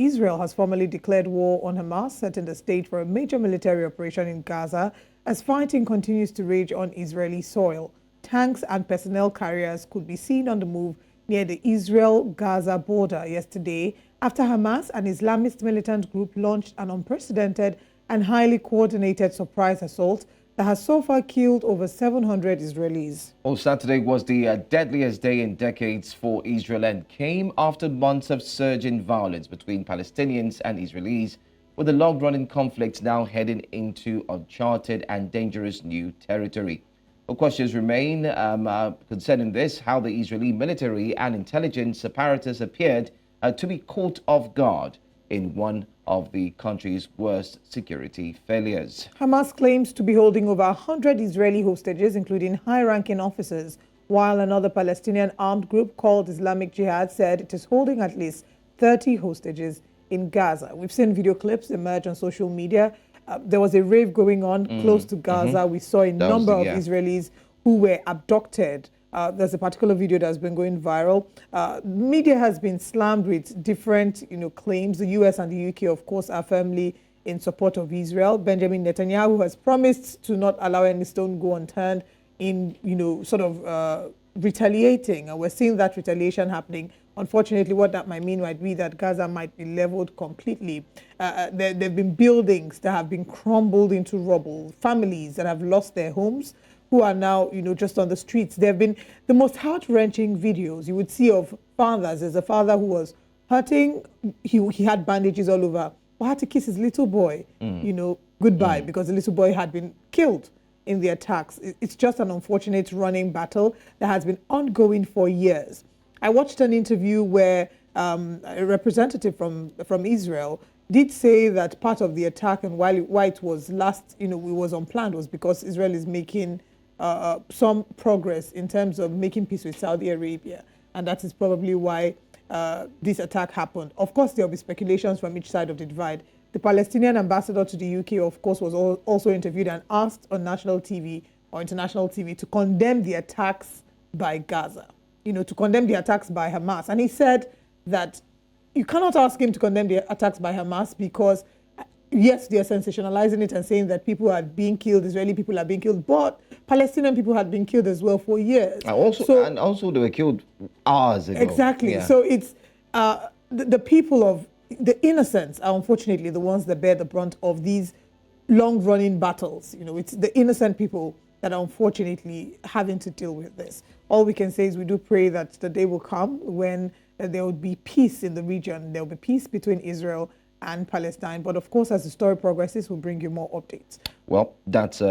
Israel has formally declared war on Hamas, setting the stage for a major military operation in Gaza as fighting continues to rage on Israeli soil. Tanks and personnel carriers could be seen on the move near the Israel-Gaza border yesterday after Hamas, an Islamist militant group, launched an unprecedented and highly coordinated surprise assault that has so far killed over 700 Israelis. Well, Saturday was the deadliest day in decades for Israel and came after months of surging violence between Palestinians and Israelis, with the long-running conflict now heading into uncharted and dangerous new territory. Well, questions remain concerning this, how the Israeli military and intelligence apparatus appeared to be caught off guard in one of the country's worst security failures. Hamas claims to be holding over 100 Israeli hostages, including high-ranking officers, while another Palestinian armed group called Islamic Jihad said it is holding at least 30 hostages in Gaza. We've seen video clips emerge on social media. There was a rave going on close to Gaza. We saw a number of Israelis who were abducted. There's a particular video that's been going viral. Media has been slammed with different, claims. The US and the UK, of course, are firmly in support of Israel. Benjamin Netanyahu has promised to not allow any stone go unturned in, retaliating. And we're seeing that retaliation happening. Unfortunately, what that might mean might be that Gaza might be leveled completely. There have been buildings that have been crumbled into rubble, families that have lost their homes, who are now, just on the streets. There have been the most heart-wrenching videos you would see of fathers. There's a father who was hurting. He had bandages all over, but had to kiss his little boy, goodbye, because the little boy had been killed in the attacks. It's just an unfortunate running battle that has been ongoing for years. I watched an interview where a representative from Israel did say that part of the attack and why it was it was unplanned was because Israel is making some progress in terms of making peace with Saudi Arabia. And that is probably why this attack happened. Of course, there will be speculations from each side of the divide. The Palestinian ambassador to the UK, of course, was also interviewed and asked on national TV or international TV to condemn the attacks by Gaza, to condemn the attacks by Hamas. And he said that you cannot ask him to condemn the attacks by Hamas because, yes, they are sensationalizing it and saying that people are being killed, Israeli people are being killed, but Palestinian people had been killed as well for years. And also they were killed hours ago. Exactly. Yeah. So it's the people of the innocents are unfortunately the ones that bear the brunt of these long-running battles. It's the innocent people that are unfortunately having to deal with this. All we can say is we do pray that the day will come when there will be peace in the region. There will be peace between Israel and Palestine. But of course, as the story progresses, we'll bring you more updates. Well, that's